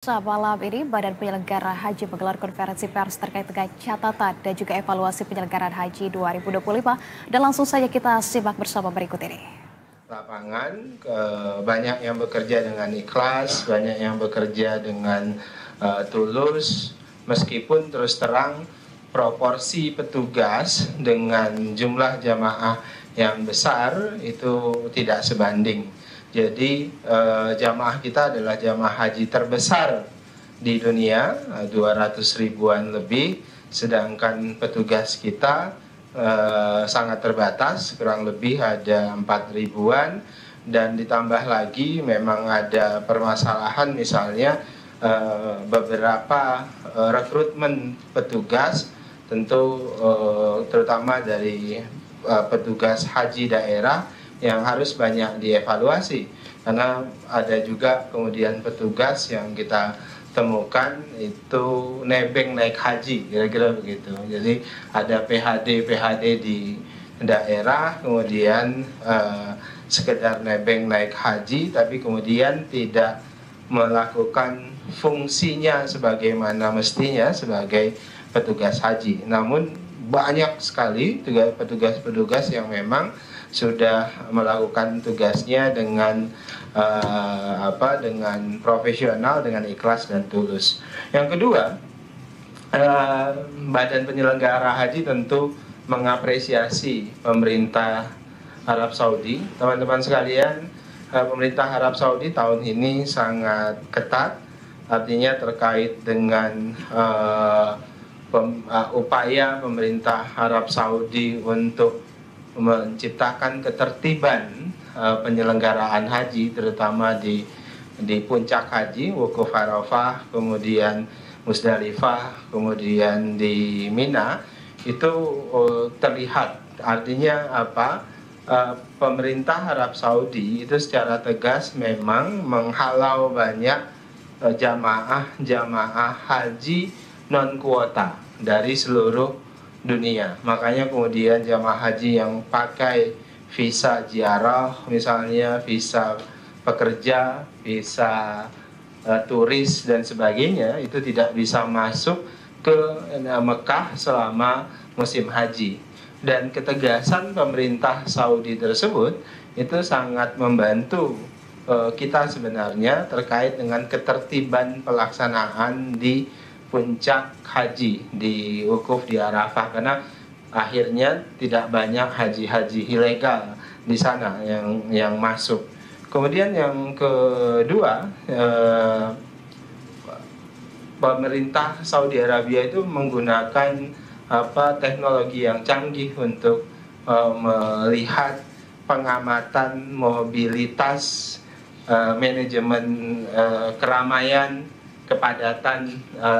Malam ini, Badan Penyelenggara Haji menggelar konferensi pers terkait dengan catatan dan juga evaluasi penyelenggaraan Haji 2025. Dan langsung saja kita simak bersama berikut ini. Lapangan, banyak yang bekerja dengan ikhlas, banyak yang bekerja dengan tulus, meskipun terus terang proporsi petugas dengan jumlah jamaah yang besar itu tidak sebanding. Jadi jamaah kita adalah jamaah haji terbesar di dunia, 200 ribuan lebih, sedangkan petugas kita sangat terbatas, kurang lebih ada 4 ribuan, dan ditambah lagi memang ada permasalahan misalnya beberapa rekrutmen petugas, tentu terutama dari petugas haji daerah yang harus banyak dievaluasi, karena ada juga kemudian petugas yang kita temukan itu nebeng naik haji, kira-kira begitu. Jadi ada PHD di daerah, kemudian sekedar nebeng naik haji, tapi kemudian tidak melakukan fungsinya sebagaimana mestinya sebagai petugas haji. Namun banyak sekali petugas-petugas yang memang sudah melakukan tugasnya dengan dengan profesional, dengan ikhlas dan tulus. Yang kedua, Badan Penyelenggara Haji tentu mengapresiasi pemerintah Arab Saudi. Teman-teman sekalian, pemerintah Arab Saudi tahun ini sangat ketat, artinya terkait dengan upaya pemerintah Arab Saudi untuk menciptakan ketertiban penyelenggaraan haji, terutama di puncak haji, Wukuf Arafah, kemudian Musdalifah, kemudian di Mina, itu terlihat. Artinya apa? Pemerintah Arab Saudi itu secara tegas memang menghalau banyak jamaah haji non kuota dari seluruh dunia. Makanya kemudian jamaah haji yang pakai visa ziarah, misalnya visa pekerja, visa turis dan sebagainya, itu tidak bisa masuk ke Mekah selama musim haji. Dan ketegasan pemerintah Saudi tersebut itu sangat membantu kita sebenarnya terkait dengan ketertiban pelaksanaan di puncak haji, di wukuf di Arafah, karena akhirnya tidak banyak haji-haji ilegal di sana yang masuk. Kemudian yang kedua, pemerintah Saudi Arabia itu menggunakan teknologi yang canggih untuk melihat pengamatan mobilitas, manajemen keramaian, kepadatan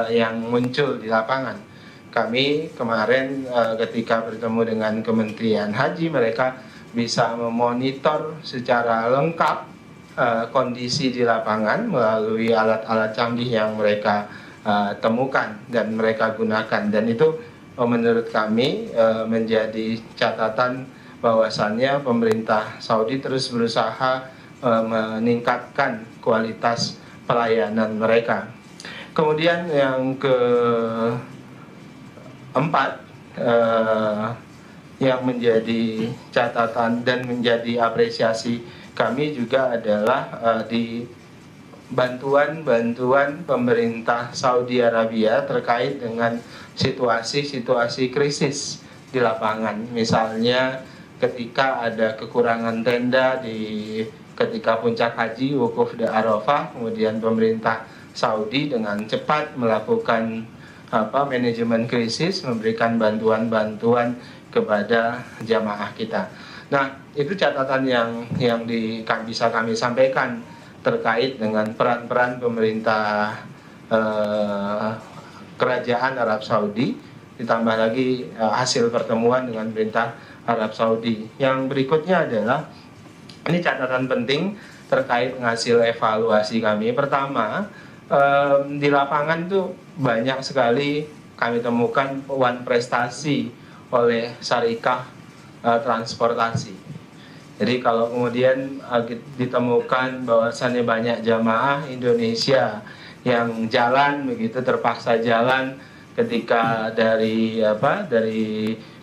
yang muncul di lapangan. Kami kemarin ketika bertemu dengan Kementerian Haji, mereka bisa memonitor secara lengkap kondisi di lapangan melalui alat-alat canggih yang mereka temukan dan mereka gunakan. Dan itu menurut kami menjadi catatan bahwasannya pemerintah Saudi terus berusaha meningkatkan kualitas pelayanan mereka. Kemudian yang keempat, yang menjadi catatan dan menjadi apresiasi kami juga adalah di bantuan pemerintah Saudi Arabia terkait dengan situasi-situasi krisis di lapangan. Misalnya ketika ada kekurangan tenda ketika puncak haji, wukuf di Arafah, kemudian pemerintah Saudi dengan cepat melakukan manajemen krisis, memberikan bantuan-bantuan kepada jamaah kita. Nah, itu catatan yang bisa kami sampaikan terkait dengan peran-peran pemerintah kerajaan Arab Saudi, ditambah lagi hasil pertemuan dengan pemerintah Arab Saudi. Yang berikutnya adalah, ini catatan penting terkait hasil evaluasi kami. Pertama, di lapangan tuh banyak sekali kami temukan wan prestasi oleh syarikah transportasi. Jadi kalau kemudian ditemukan bahwasannya banyak jamaah Indonesia yang jalan begitu, terpaksa jalan ketika dari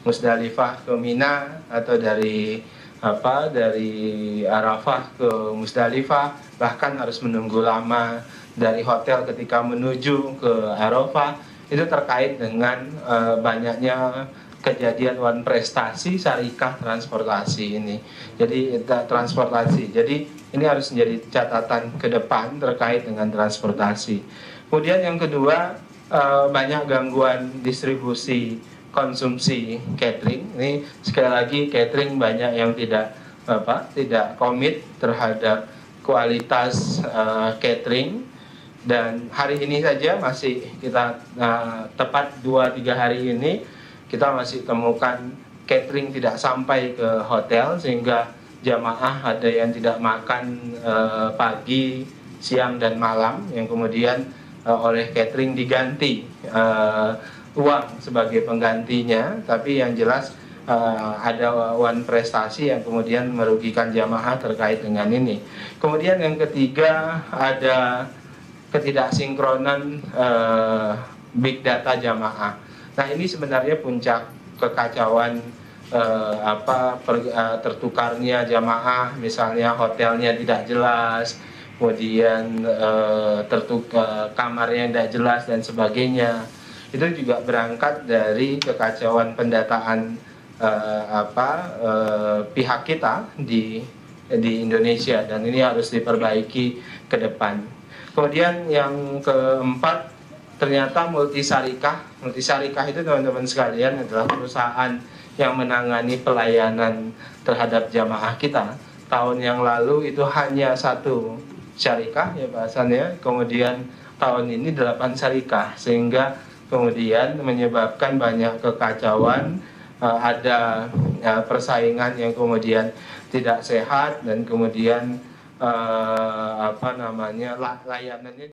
Musdalifah ke Mina atau dari Arafah ke Musdalifah, bahkan harus menunggu lama dari hotel ketika menuju ke Arafah. Itu terkait dengan banyaknya kejadian wan prestasi syarikah transportasi ini. Jadi transportasi. Jadi ini harus menjadi catatan ke depan terkait dengan transportasi. Kemudian yang kedua, banyak gangguan distribusi konsumsi catering. Ini sekali lagi catering banyak yang tidak komit terhadap kualitas catering. Dan hari ini saja masih kita tepat 2-3 hari ini kita masih temukan catering tidak sampai ke hotel, sehingga jamaah ada yang tidak makan pagi, siang, dan malam, yang kemudian oleh catering diganti uang sebagai penggantinya. Tapi yang jelas ada wan prestasi yang kemudian merugikan jamaah terkait dengan ini. Kemudian yang ketiga, ada ketidaksinkronan big data jamaah. Nah, ini sebenarnya puncak kekacauan tertukarnya jamaah, misalnya hotelnya tidak jelas, kemudian kamarnya tidak jelas dan sebagainya. Itu juga berangkat dari kekacauan pendataan pihak kita di Indonesia, dan ini harus diperbaiki ke depan. Kemudian yang keempat, ternyata multisyarikah itu teman-teman sekalian adalah perusahaan yang menangani pelayanan terhadap jamaah kita. Tahun yang lalu itu hanya 1 syarikah ya bahasannya, kemudian tahun ini 8 syarikah, sehingga kemudian menyebabkan banyak kekacauan, ada persaingan yang kemudian tidak sehat, dan kemudian layanannya